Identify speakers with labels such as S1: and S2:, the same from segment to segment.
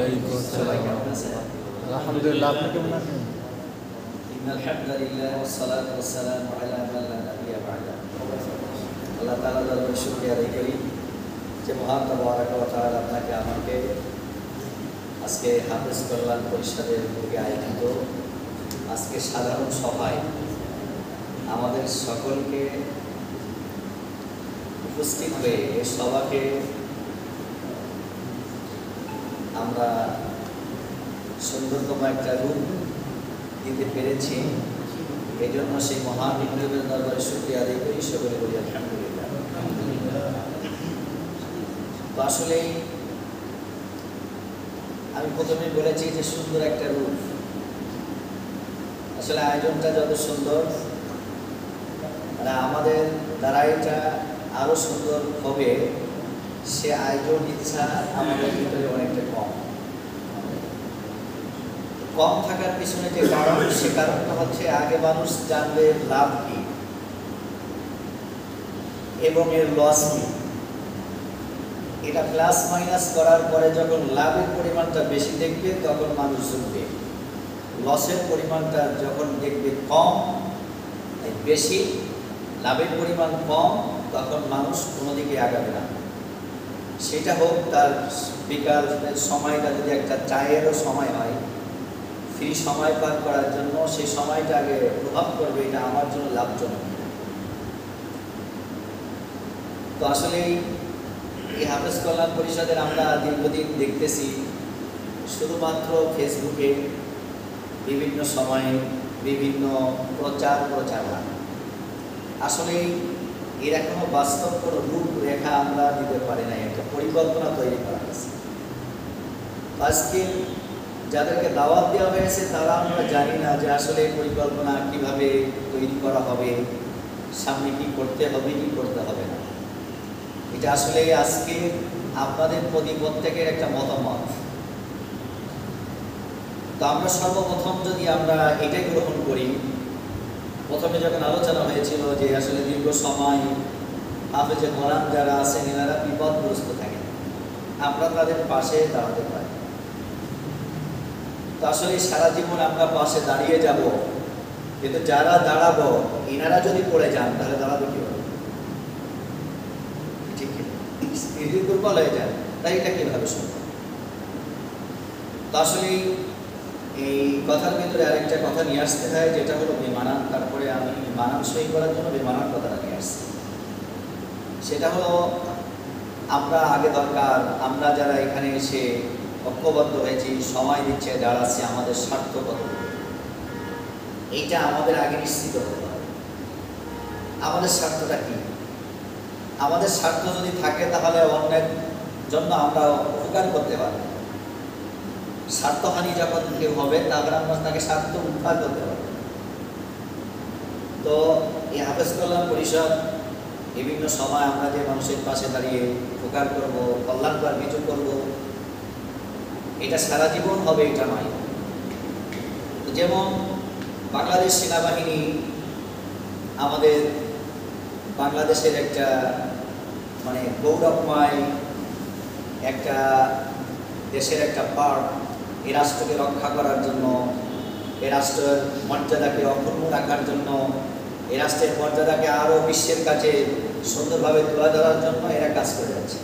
S1: সবাই কেমন আছেন?
S2: আলহামদুলিল্লাহ, আপনি কেমন আছেন?
S1: ইন্নাল হামদুলিল্লাহ ওয়াস সালাতু ওয়াস সালামু আলা মান লা নাবিয়্যা বা'দা। আল্লাহ তাআলার দরবারে শুকরিয়া আদায় করি যে মহান তাবারাক ওয়া তাআলা আপনাকে আমাকে আজকে হাফেজ কল্যাণ পরিষদের উদ্যোগে আয়োজিত আজকে সাধারণ সভায় আমাদের সকলকে উপস্থিত হয়ে এই সভাকে আমরা সুন্দরতম একটা রূপ দিতে পেরেছি। এই জন্য সেই মহান বিপ্লবের দরবারে শুকরিয়া আদায় করি, সকলে বলি আলহামদুলিল্লাহ। তো আসলে আমি প্রথমে বলেছি যে সুন্দর একটা রূপ, আসলে আয়োজনটা যত সুন্দর মানে আমাদের দ্বারা এটা আরো সুন্দর হবে সে আয়োজন ইচ্ছা আমাদের ভিতরে অনেকটা কম থাকার পিছনে যে কারণ, সে কারণটা হচ্ছে আগে মানুষ জানবে লাভ কি এবং এর লস কি। এটা প্লাস মাইনাস করার পরে যখন লাভের পরিমাণটা বেশি দেখবে তখন মানুষ ঝুঁকবে, লসের পরিমাণটা যখন দেখবে কম বেশি, লাভের পরিমাণ কম, তখন মানুষ কোনো দিকে আগাবে না। সেটা হোক তার বিকালের সময়টা যদি একটা চায়েরও সময় হয়, ফ্রি সময় পার করার জন্য সেই সময়টা আগে প্রভাব করবে এটা আমার জন্য লাভজনক। তো আসলে এই হাফেজ কল্যাণ পরিষদের আমরা দীর্ঘদিন দেখতেছি শুধুমাত্র ফেসবুকে বিভিন্ন সময়ে বিভিন্ন প্রচারণা, আসলে এর এখনো বাস্তব কোনো রূপরেখা আমরা দিতে পারি না, একটা পরিকল্পনা তৈরি করা হয়েছে। আজকে যাদেরকে দাওয়াত দেওয়া হয়েছে তারা আমরা জানি না যে আসলে পরিকল্পনা কিভাবে তৈরি করা হবে, সামনে কি করতে হবে কি করতে হবে না। এটা আসলে আজকে আপনাদের প্রতি প্রত্যেকের একটা মতামত। তো আমরা সর্বপ্রথম যদি আমরা এটাই গ্রহণ করি, প্রথমে যখন আলোচনা হয়েছিল যে আসলে দীর্ঘ সময় হাফেজে কোরআন যারা আছেন এনারা বিপদগ্রস্ত থাকেন, আমরা তাদের পাশে দাঁড়াতে পারি। তো আসলে সারা জীবন আমরা পাশে দাঁড়িয়ে যাব, কিন্তু যারা দাঁড়াবো এনারা যদি পড়ে যান তাহলে দাঁড়াবে কি হবে? ঠিক স্থিতি দুর্বল হয়ে যায়, তাই এটা কিভাবে সম্ভব? তো আসলে এই কথার ভিতরে আরেকটা কথা নিয়ে আসতে হয়, যেটা হলো বেমানান। তারপরে আমি মানান সই করার জন্য বেমানান কথাটা নিয়ে আসছি। সেটা হলো আমরা আগে দরকার, আমরা যারা এখানে এসে ঐক্যবদ্ধ হয়েছি, সময় দিচ্ছে, দাঁড়াচ্ছে, আমাদের স্বার্থ কত, এইটা আমাদের আগে নিশ্চিত হতে হবে। আমাদের স্বার্থটা কি? আমাদের স্বার্থ যদি থাকে তাহলে অন্যের জন্য আমরা উপকার করতে পারবো। স্বার্থহানি যখন কেউ হবে তাহলে আমরা তাকে স্বার্থ উদ্ধার করতে পারবো। তো এই হাফেজ কল্যাণ পরিষদ বিভিন্ন সময় আমরা যে মানুষের পাশে দাঁড়িয়ে উপকার করব, কল্যাণকর কিছু করব, এটা সারা জীবন হবে এটা নয়। যেমন বাংলাদেশ সেনাবাহিনী আমাদের বাংলাদেশের একটা মানে গৌরবময় একটা দেশের একটা পার্ট। এই রাষ্ট্রকে রক্ষা করার জন্য, এই রাষ্ট্রের মর্যাদাকে অক্ষুণ্ণ রাখার জন্য, এই রাষ্ট্রের মর্যাদাকে আরও বিশ্বের কাছে সুন্দরভাবে তুলে ধরার জন্য এরা কাজ করে যাচ্ছে।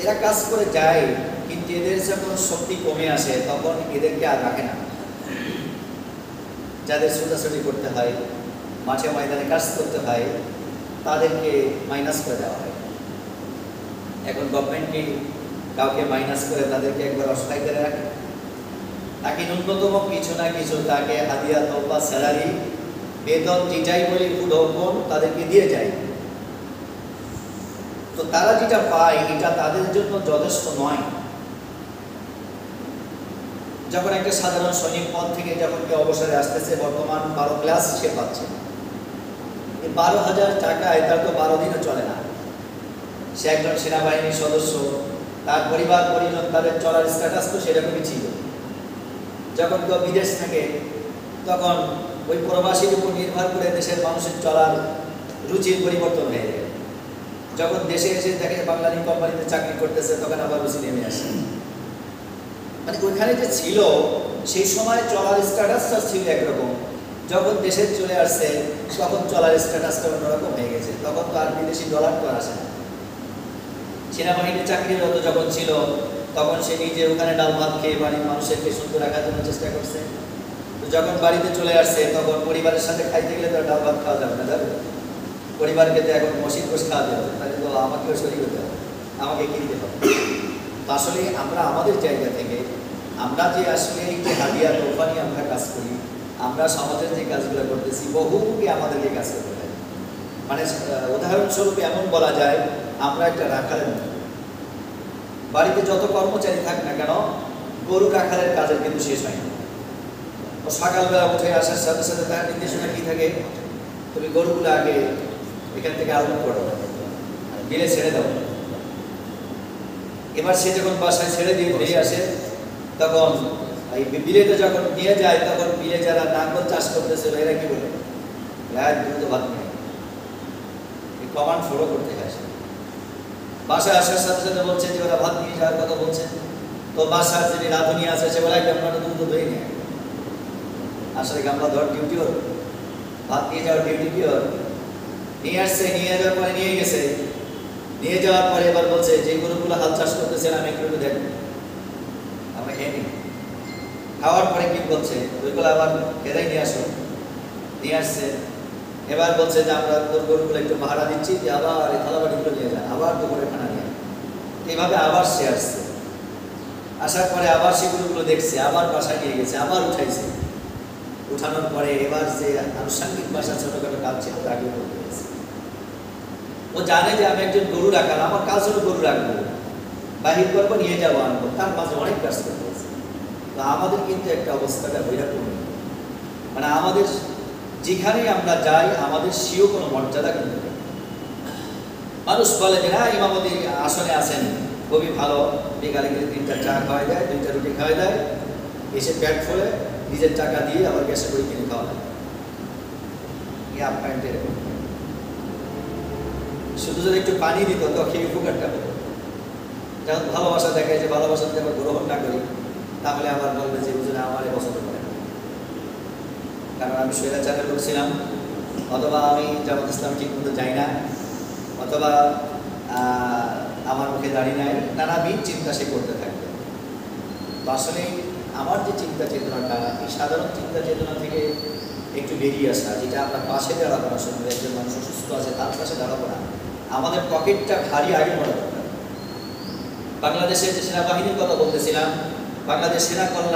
S1: এরা কাজ করে যায়, কিন্তু এদের যখন শক্তি কমে আসে তখন এদেরকে আর রাখে না। যাদের ছোটাছুটি করতে হয়, মাঠে ময়দানে কাজ করতে হয়, তাদেরকে মাইনাস করে দেওয়া হয়। এখন গভর্নমেন্টকে কাউকে মাইনাস করে তাদেরকে একবার অসহায় করে রাখে, তাকে ন্যূনতম কিছু না কিছু তাকে হাদিয়া, তোফা, স্যালারি, বেতন যেটাই বলি উদ্যোগন তাদেরকে দিয়ে যায়। তো তারা যেটা পায় এটা তাদের জন্য যথেষ্ট নয়। যখন একটা সাধারণ সৈনিক পদ থেকে যখন কেউ অবসরে আসতেছে, বর্তমান 12 ক্লাস সে পাচ্ছে, 12,000 টাকায় তার তো 12 দিনও চলে না। সে একজন সেনাবাহিনীর সদস্য, তার পরিবার পরিজন, তাদের চলার স্ট্যাটাস তো সেরকমই ছিল। যখন কেউ বিদেশ থাকে তখন ওই প্রবাসীর উপর নির্ভর করে দেশের মানুষের চলার রুচির পরিবর্তন হয়ে যায়। যখন দেশে এসে দেখে বাংলাদেশ কোম্পানিতে চাকরি করতেছে তখন আবার বেশি নেমে আসে। মানে ওইখানে যে ছিল সেই সময় চলার স্ট্যাটাসটা ছিল একরকম, যখন দেশে চলে আসছে তখন চলার স্ট্যাটাসটা অন্যরকম হয়ে গেছে। তখন তো আর বিদেশি ডলার তো আসে না। সেনাবাহিনীর চাকরিরত যখন ছিল তখন সে নিজে ওখানে ডাল ভাত খেয়ে বাড়ির মানুষেরকে সুন্দর রাখার জন্য চেষ্টা করছে। তো যখন বাড়িতে চলে আসছে তখন পরিবারের সাথে খাইতে গেলে তো ডাল ভাত খাওয়া যাবে না, যাবে পরিবারকে তো এখন মসজিদ কোষ খাওয়াতে হবে, তাহলে তো আমাকেও শরীর হতে হবে, আমাকে কিনতে হবে। তো আসলে আমরা আমাদের জায়গা থেকে আমরা যে আসলে এই যে হাদিয়া তোফা নিয়ে আমরা কাজ করি, আমরা সমাজের যে কাজগুলো করতেছি বহুমুখী আমাদেরকে কাজ করতে হয়। মানে উদাহরণস্বরূপ এমন বলা যায় আমরা একটা রাখালের মতো, বাড়িতে যত কর্মচারী থাক না কেন গরু রাখালের কাজের কিন্তু শেষ হয় না। ও সকালবেলা উঠে আসার সাথে সাথে তার নির্দেশনা কি থাকে, তুমি গরুগুলো আগে এখান থেকে আলাদা করো, বিলে ছেড়ে দাও। এবার সে যখন বাসায় ছেড়ে দিয়ে ফিরে আসে তখন এই বিলেতে যখন নিয়ে যায় তখন বিলে যারা নাঙ্গল চাষ করতেছিল এরা কি বলে, দ্রুত ভাত নেয়, এই কমান্ড ফলো করতে হয়। বাসায় আসার সাথে সাথে বলছে যে ওরা ভাত নিয়ে যাওয়ার কথা বলছে, তো বাসার যিনি রাঁধুনি আছে সে বলে গামলাটা দ্রুত ধুয়ে নেয়। আসলে গামলা ধর ডিউটি ওর, ভাত নিয়ে যাওয়ার ডিউটি কি ওর। নিয়ে আসছে, নিয়ে যাওয়ার পরে নিয়ে গেছে, নিয়ে যাওয়ার পরে এবার বলছে যে গরুগুলো হাল চাষ করতেছে আমি একটু দেখো, আমরা খেয়ে নিই। খাওয়ার পরে কি বলছে ওইগুলো আবার খেদাই নিয়ে আসো, নিয়ে আসছে। এবার বলছে যে আমরা তোর গরুগুলো একটু ভাড়া দিচ্ছি, যে আবার এই থালাবাটিগুলো নিয়ে যায়, আবার দুপুরে খানা নিয়ে। এইভাবে আবার সে আসছে, আসার পরে আবার সে গরুগুলো দেখছে, আবার বাসায় নিয়ে গেছে, আবার উঠাইছে। উঠানোর পরে এবার যে আনুষঙ্গিক বাসা ছোটখাটো কাজ ছিল তাকে করতে গেছে। ও জানে যে আমি একজন গরু রাখাল, আমার কাজ হলো গরু রাখবো, বাহির করবো, নিয়ে যাবো, আনবো, তার মাঝে অনেক কাজ করতে হয়েছে। তো আমাদের কিন্তু একটা অবস্থাটা বৈরকম, মানে আমাদের যেখানে আমরা যাই আমাদের সেও কোনো মর্যাদা কিন্তু নেই। মানুষ বলে যে না ইমামতি আসনে আছেন খুবই ভালো, বিকালে গেলে 3টা চা খাওয়াই দেয়, 2টা রুটি খাওয়াই দেয়, এসে প্যাট ফলে নিজের টাকা দিয়ে আবার গ্যাসে করে কিনে খাওয়া দেয়। শুধু যদি একটু পানি দিত তো খেয়ে উপকারটা হতো। যখন ভালোবাসা দেখায় যে ভালোবাসা যদি আবার গ্রহণ না করি তাহলে আবার বলবে যে বুঝলে আমারে পছন্দ করে না, কারণ আমি স্বৈরাচারের লোক ছিলাম, অথবা আমি জামাত ইসলাম ঠিক মতো যাই না, অথবা আমার মুখে দাঁড়িয়ে নাই, নানাবিধ চিন্তা সে করতে থাকবে। তো আসলে আমার যে চিন্তা চেতনাটা, এই সাধারণ চিন্তা চেতনা থেকে একটু বেরিয়ে আসা, যেটা আপনার পাশে দাঁড়াবো না, শুনবে একজন মানুষ অসুস্থ আছে তার পাশে দাঁড়াবো না, আমাদের পকেটটা ভারী আগে করা দরকার। বাংলাদেশের যে সেনাবাহিনীর কথা বলতেছিলাম, বাংলাদেশ সেনা কল্যাণ